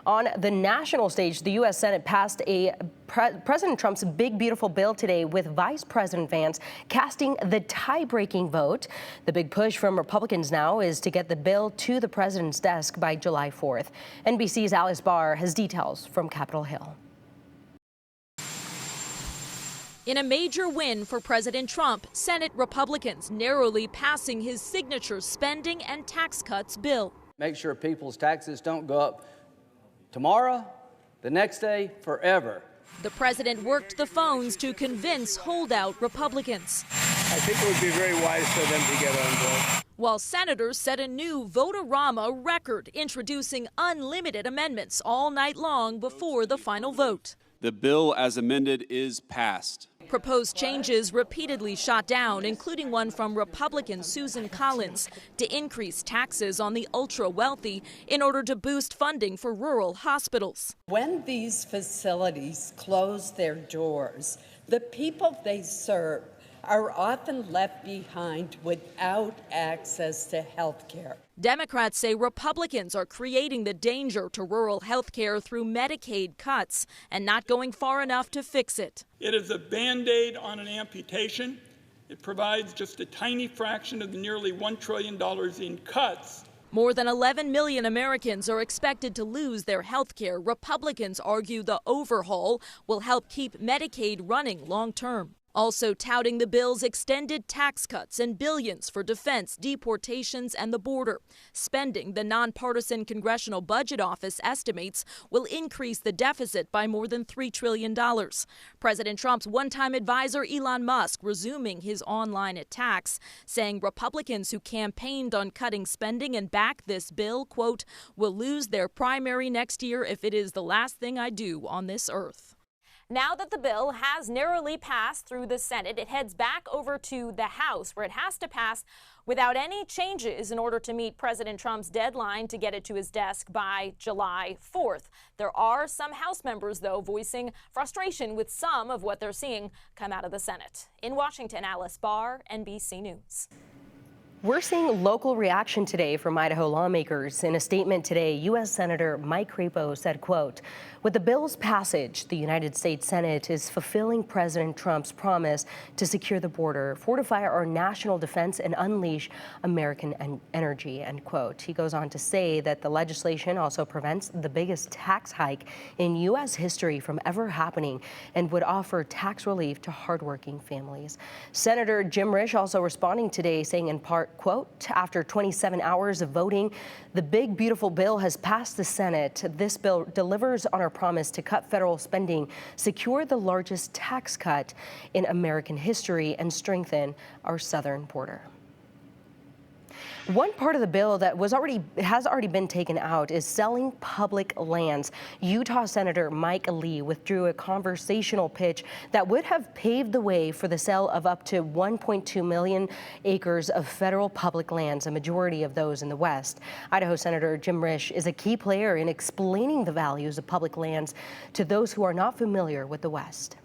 On the national stage, the U.S. Senate passed President Trump's big, beautiful bill today with Vice President Vance casting the tie-breaking vote. The big push from Republicans now is to get the bill to the president's desk by July 4th. NBC's Alice Barr has details from Capitol Hill. In a major win for President Trump, Senate Republicans narrowly passing his signature spending and tax cuts bill. Make sure people's taxes don't go up tomorrow, the next day, forever. The president worked the phones to convince holdout Republicans. I think it would be very wise for them to get on board. While senators set a new vote-a-rama record, introducing unlimited amendments all night long before the final vote. The bill as amended is passed. Proposed changes repeatedly shot down, including one from Republican Susan Collins, to increase taxes on the ultra-wealthy in order to boost funding for rural hospitals. When these facilities close their doors, the people they serve are often left behind without access to health care. Democrats say Republicans are creating the danger to rural health care through Medicaid cuts and not going far enough to fix it. It is a Band-Aid on an amputation. It provides just a tiny fraction of the nearly $1 trillion in cuts. More than 11 million Americans are expected to lose their health care. Republicans argue the overhaul will help keep Medicaid running long term. Also touting the bill's extended tax cuts and billions for defense, deportations, and the border. Spending the nonpartisan Congressional Budget Office estimates will increase the deficit by more than $3 trillion. President Trump's one-time advisor Elon Musk resuming his online attacks, saying Republicans who campaigned on cutting spending and back this bill, quote, will lose their primary next year if it is the last thing I do on this earth. Now that the bill has narrowly passed through the Senate, it heads back over to the House, where it has to pass without any changes in order to meet President Trump's deadline to get it to his desk by July 4th. There are some House members, though, voicing frustration with some of what they're seeing come out of the Senate. In Washington, Alice Barr, NBC News. We're seeing local reaction today from Idaho lawmakers. In a statement today, U.S. Senator Mike Crapo said, quote, with the bill's passage, the United States Senate is fulfilling President Trump's promise to secure the border, fortify our national defense, and unleash American energy, end quote. He goes on to say that the legislation also prevents the biggest tax hike in U.S. history from ever happening and would offer tax relief to hardworking families. Senator Jim Risch also responding today, saying in part, quote, after 27 hours of voting, the big, beautiful bill has passed the Senate. This bill delivers on our promise to cut federal spending, secure the largest tax cut in American history, and strengthen our southern border. One part of the bill that has already been taken out is selling public lands. Utah Senator Mike Lee withdrew a conversational pitch that would have paved the way for the sale of up to 1.2 million acres of federal public lands, a majority of those in the West. Idaho Senator Jim Risch is a key player in explaining the values of public lands to those who are not familiar with the West.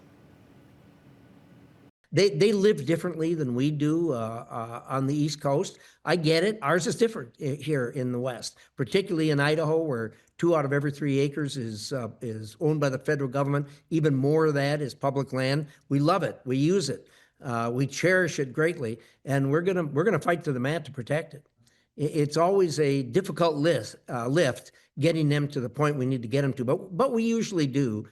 They live differently than we do on the East Coast. I get it. Ours is different here in the West, particularly in Idaho, where 2 out of every 3 acres is owned by the federal government. Even more of that is public land. We love it. We use it. We cherish it greatly, and we're gonna fight to the mat to protect it. It's always a difficult lift getting them to the point we need to get them to, but we usually do.